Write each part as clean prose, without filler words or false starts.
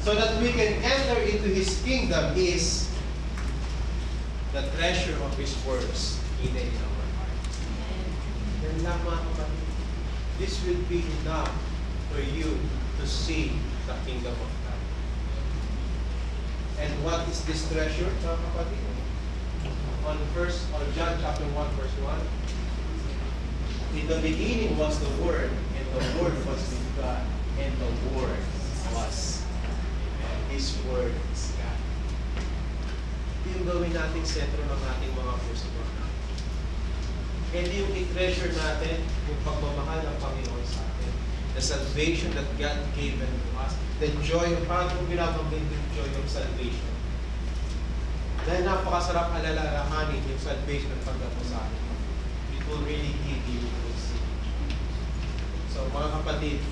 so that we can enter into His kingdom is the treasure of His words hidden in our hearts. Yan lang mga kapatid. This will be enough for you to see the kingdom of God. And what is this treasure, mga kapatid? On John chapter 1, verse 1. In the beginning was the Word, and the Word was with God, and the Word was. His Word is God. Ito yung gawin nating sentro ng ating mga puso. Hindi yung i-treasure natin yung pagmamahal ng Panginoon sa atin. The salvation that God gave unto us. The joy, parang kung binabanggit yung joy of salvation. Dahil napakasarap alalahanin yung salvation ng pagdapo sa atin. It will really give you good see. So mga kapatid,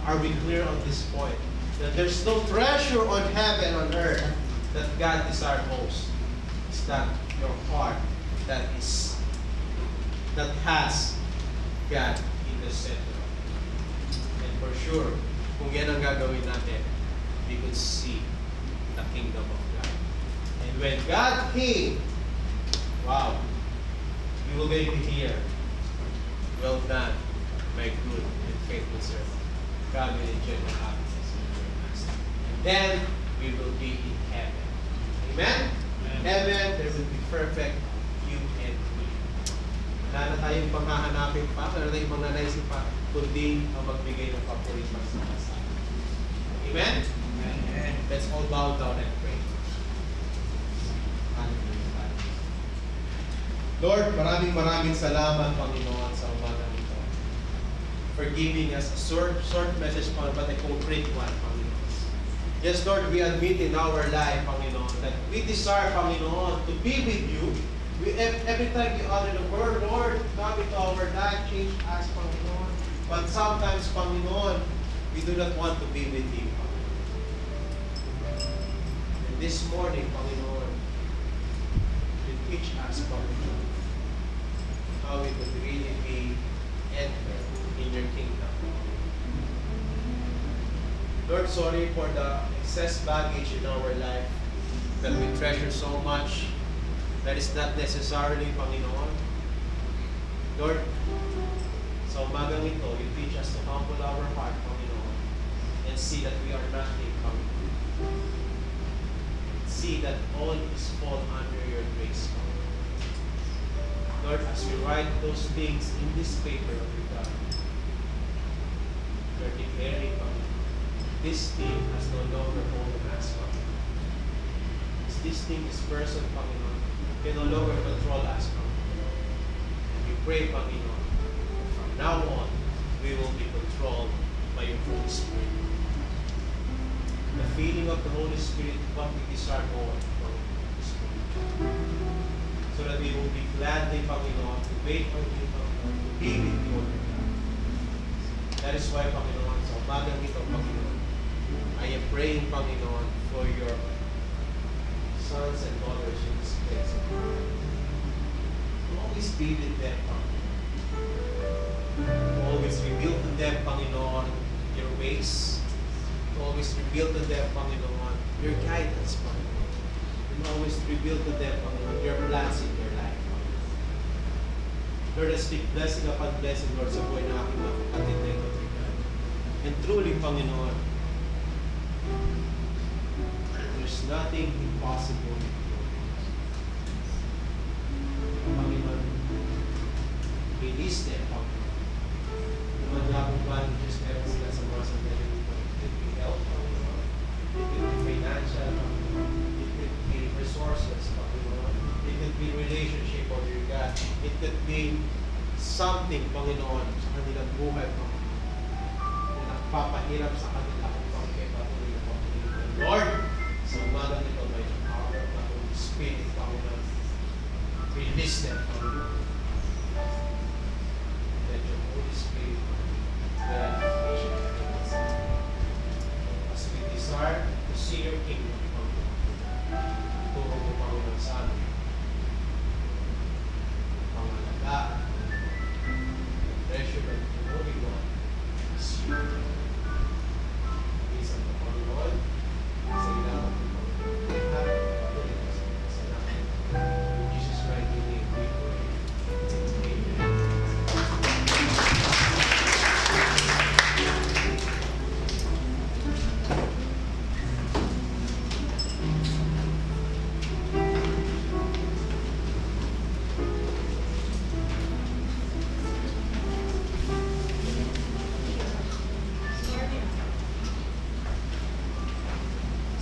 are we clear on this point? That there's no treasure on heaven, on earth, that God desires most. It's that your heart that has God in the center. And for sure, kung yan ang gagawin natin, we could see the kingdom of God. And when God came, wow, you will be here. Well done, my good and faithful servant. God will enjoy the happiness of your master. And then, we will be in heaven. Amen? Amen. Heaven, there will be perfect you and me. Wala na tayong panghahanapin pa, wala na tayong mga naisip pa, kundi ang magbigay ng papulit sa Amen? Amen? Let's all bow down and pray. Lord, maraming salamat, Panginoon, sa umaga nito. For giving us a short message, but a concrete one, Panginoon. Yes, Lord, we admit in our life, Panginoon, that we desire, Panginoon, to be with you. Every time we utter the word, Lord, come into our life, change us, Panginoon. But sometimes, Panginoon, we do not want to be with you, Panginoon. And this morning, Panginoon, you teach us, Panginoon, how we could really be entered in your kingdom. Lord, sorry for the excess baggage in our life that we treasure so much. That is not necessarily, Panginoon. Lord, sa umagang ito, you teach us to humble our heart, Panginoon, and see that we are nothing, Panginoon. See that all is fall under your grace, Panginoon. Lord, as we write those things in this paper of your God, Lord, declaring, Panginoon, this thing has no longer hold of us, Panginoon. This thing, this person, Panginoon, can no longer control us, Panginoon. And we pray, Panginoon, from now on, we will be controlled by your Holy Spirit. The feeling of the Holy Spirit, what we desire more from the Holy Spirit. So that we will be gladly, Panginoon, to wait on you, Panginoon, to be with you, Lord. That is why, Panginoon, sa umagang ito, Panginoon, I am praying, Panginoon, for your sons and daughters in this place. Always be with them, Panginoon. Always reveal to them, Panginoon, your ways. Always reveal to them, Panginoon, your guidance, Panginoon. And always reveal to them, Panginoon, your plans in their life, Panginoon. Lord, I speak blessing upon blessing, Lord, sa buhay na aking mga kapatid na ito. And truly, Panginoon, there's nothing impossible with you. Panginoon, release them, Panginoon. Yung mga labong bandages meron sila sa mga sandali nito. It could be health, Panginoon. It could be financial, Panginoon. It could be resources, Panginoon. It could be relationship of your God. It could be something, Panginoon, sa kanilang buhay, Panginoon. Na nagpapahirap sa kanila kung bakit patuloy na Panginoon. Lord, sa umaga nito, may power of the Holy Spirit, Panginoon. Release them, Panginoon. Let your Holy Spirit guide us. As we desire to see your kingdom, Panginoon. Turo mo, Panginoon, sa amin. Pangalagaan, treasure of the Holy One is you. Please, ang Panginoon,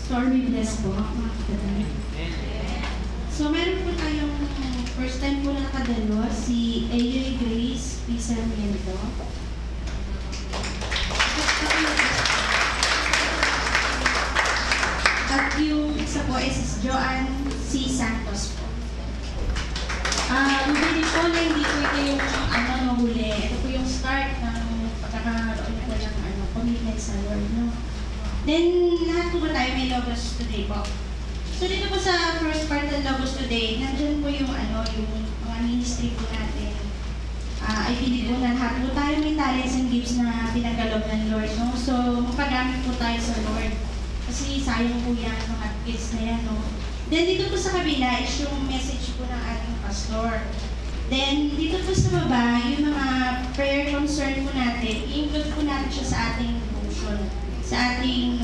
So, are we blessed po, mga kapatid? So, meron po tayong first time po na nakadalo, si Ayoy Grace P. Sarmiento. At yung isa po is Joanne C. Santos po. Bumili po na hindi po ito yung mahuli. Ito po yung start ng pagkakaroon po ng commitment sa Lord. No? Then, lahat po ba tayo may Logos today po? So, dito po sa first part ng Logos today, nandyan po yung yung mga ministry po natin. I believe po na lahat po tayo may talents and gifts na pinagkaloob ng Lord. No? So, mapagamit po tayo sa Lord. Kasi sayang po yan, mga gifts na yan. No? Then, dito po sa kabila is yung message po ng ating pastor. Then, dito po sa baba, yung mga prayer concern po natin, i-include po natin siya sa ating devotion, sa ating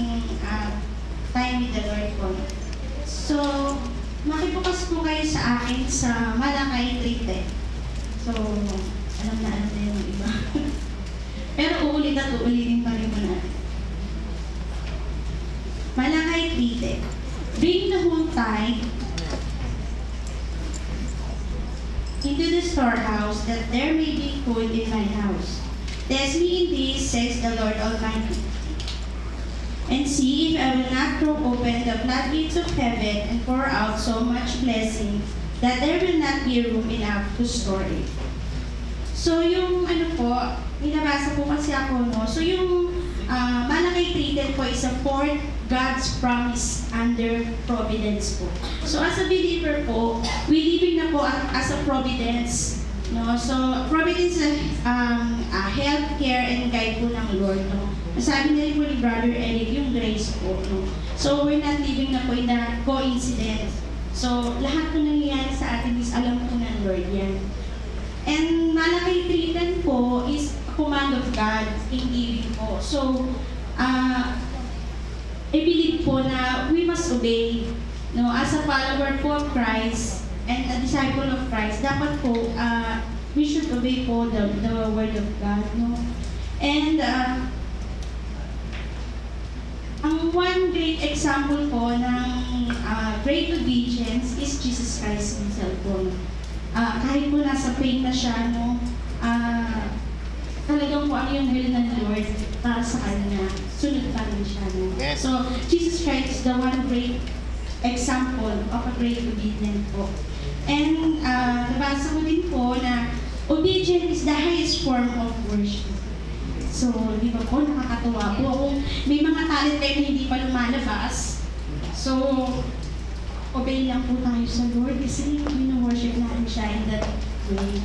time with the Lord po. So, makibukas po kayo sa akin sa Malakay 3:10. So, alam na yung iba. Pero uulit at uulitin pa rin po natin. Malakay 3:10. Bring the whole tithe into the storehouse, that there may be food in my house. Test me in this, says the Lord Almighty. And see if I will not throw open the floodgates of heaven and pour out so much blessing that there will not be room enough to store it. So yung po, binabasa po kasi ako, no? So yung Malakay 3:10 po is a fourth God's promise under providence po. So as a believer po, we living na po as a providence. No? So providence is health, care, and guide po ng Lord. No? Sabi na rin po ni Brother Eric, yung grace po. No? So we're not living na po in the coincidence. So lahat po nangyayari sa atin is alam po ng Lord yan. And Malakay 3:10 po is a command of God in giving po. So I believe po na we must obey. No, as a follower po of Christ and a disciple of Christ, dapat po we should obey po the word of God. No? And ang one great example po ng great obedience is Jesus Christ himself po. Kahit po nasa pain na siya, no, talagang po ano yung will ng Lord para sa kanya, sunod pa rin siya. No? Yes. So, Jesus Christ is the one great example of a great obedient po. And nabasa ko din po na obedience is the highest form of worship. So, di ba po, nakakatuwa po. May mga talent kayo na hindi pa lumalabas. So, obey lang po tayo sa Lord kasi wino-worship natin siya in that way.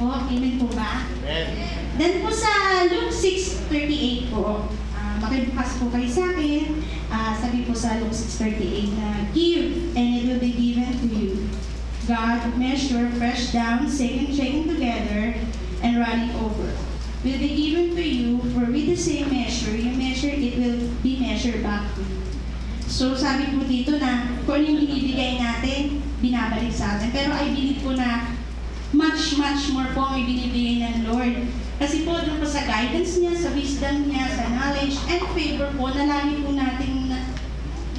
Po, amen po ba? Amen. Then po sa Luke 6:38 po, makibukas po kayo sa akin. Sabi po sa Luke 6:38 na, give and it will be given to you. God, measure, pressed down, shaken together, and running over, will be given to you, for with the same measure you measure, it will be measured back to you. So sabi po dito na kung ano yung binibigay natin, binabalik sa atin. Pero I believe po na much more po ang ibinibigay ng Lord. Kasi po doon po sa guidance niya, sa wisdom niya, sa knowledge and favor po na lagi po natin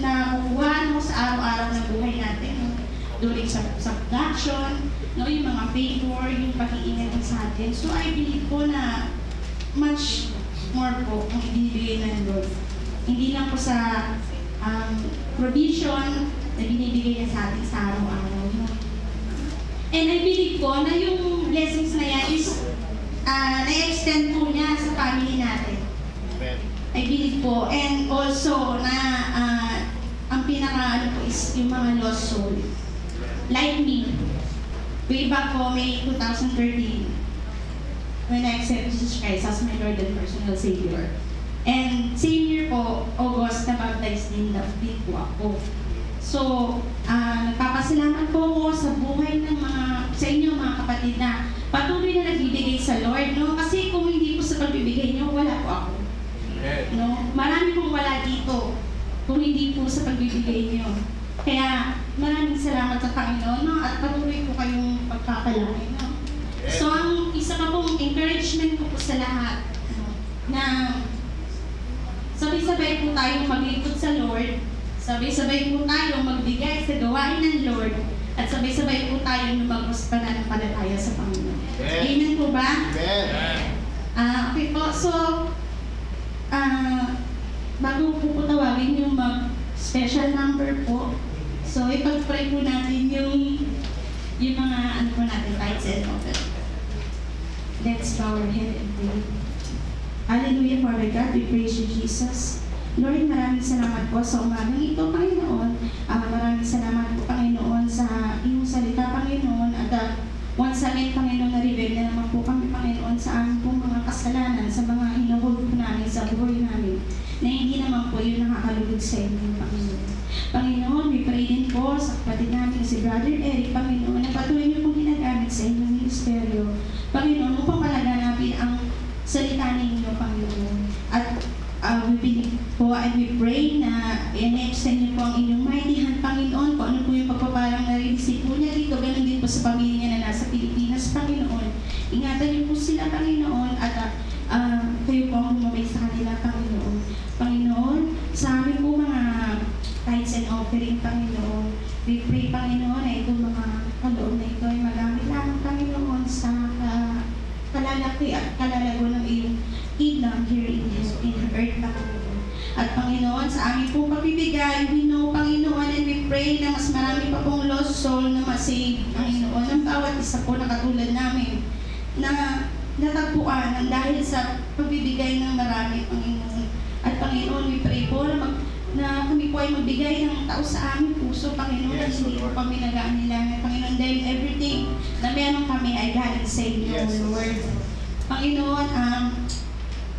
nakukuha sa araw-araw na buhay natin. No? During sa production, no? Yung mga favor, yung pag-iingat sa atin. So I believe po na much more po ang ibinibigay ng Lord. Hindi lang po sa provision na binibigay niya sa atin sa araw-araw. No? And I believe po na yung blessings na yan is na-extend po niya sa family natin. Amen. I believe po. And also na ang pinaka po is yung mga lost soul. Like me. Way back po, May 2013, when I accepted Jesus Christ as my Lord and personal Savior. And same year po, August, na-baptize din po ako. So, nagpapasalamat po ako sa buhay ng sa inyo mga kapatid na patuloy na nagbibigay sa Lord, no? Kasi kung hindi po sa pagbibigay niyo, wala po ako. No? Marami pong wala dito kung hindi po sa pagbibigay niyo. Kaya maraming salamat sa Panginoon, no? At patuloy po kayong pagpapalaki. No? So, ang isa pa pong encouragement ko po sa lahat, no? Na sabay-sabay po tayong maglingkod sa Lord Sabay-sabay po tayong magbigay sa gawain ng Lord at sabay-sabay po tayong lumagos pananampalataya sa Panginoon. Amen. Amen po ba? Amen. Okay po, so bago po tawagin yung special number po, so ipag-pray po natin yung mga ano po natin, tithes and offering. Let's bow our head and pray. Hallelujah, Father God, we praise you, Jesus. Lord, maraming salamat po sa umagang ito, Panginoon. Maraming salamat po, Panginoon, sa iyong salita, Panginoon. At once again, Panginoon, na-reveal na naman po kami, Panginoon, sa aming po mga kasalanan, sa mga hinuhulog po namin sa buhay namin, na hindi naman po yun nakakalugod sa inyo, Panginoon. Panginoon, we pray din po sa kapatid namin, si Brother Eric, Panginoon, na patuloy niyo pong ginagamit sa inyong ministeryo. Panginoon, upang palaganapin ang salita ninyo, Panginoon. At we believe po and we pray na i-extend niyo po ang inyong mighty hand, Panginoon, kung ano po yung pagpapalang nare-receive po niya dito, ganun din po sa pamilya niya na nasa Pilipinas, Panginoon. Ingatan niyo po sila, Panginoon, at kayo po ang bumabay sa kanila, Panginoon. Panginoon, sa amin po mga tithes and offering, Panginoon, we pray, Panginoon, na itong mga kaloob na ito ay magamit lamang, Panginoon, sa kalalaki at kalalago ng iyong kingdom here in earth, Panginoon. At Panginoon, sa aming pong pagbibigay, we know, Panginoon, and we pray na mas marami pa pong lost soul na masave, Panginoon, ang bawat isa po na katulad namin, na natagpuan ng dahil sa pagbibigay ng marami, Panginoon. At Panginoon, we pray po na kami po ay magbigay ng tao sa aming puso, Panginoon, at hindi po kami nag-aanilangan, Panginoon, dahil everything na meron kami ay galing sa inyo, Lord. Panginoon,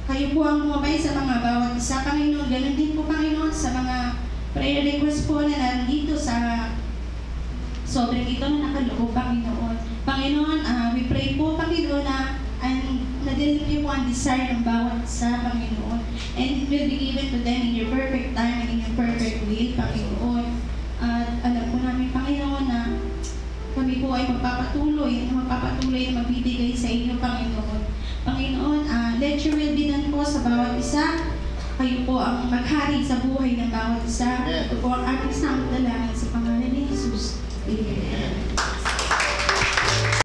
kayo po ang bumabay sa mga bawat isa, Panginoon. Ganun din po, Panginoon, sa mga prayer request po na nandito sa sobrang ito na nakaloob, Panginoon. Panginoon, we pray po, Panginoon, na na-deliver niyo po ang desire ng bawat isa, Panginoon. And it will be given to them in your perfect time and in your perfect will, Panginoon. At alam po namin, Panginoon, na kami po ay magpapatuloy na magbibigay sa inyo, Panginoon. Panginoon, let your will be done po sa bawat isa. Kayo po ang maghari sa buhay ng bawat isa. Ito po ang aming samot dalangin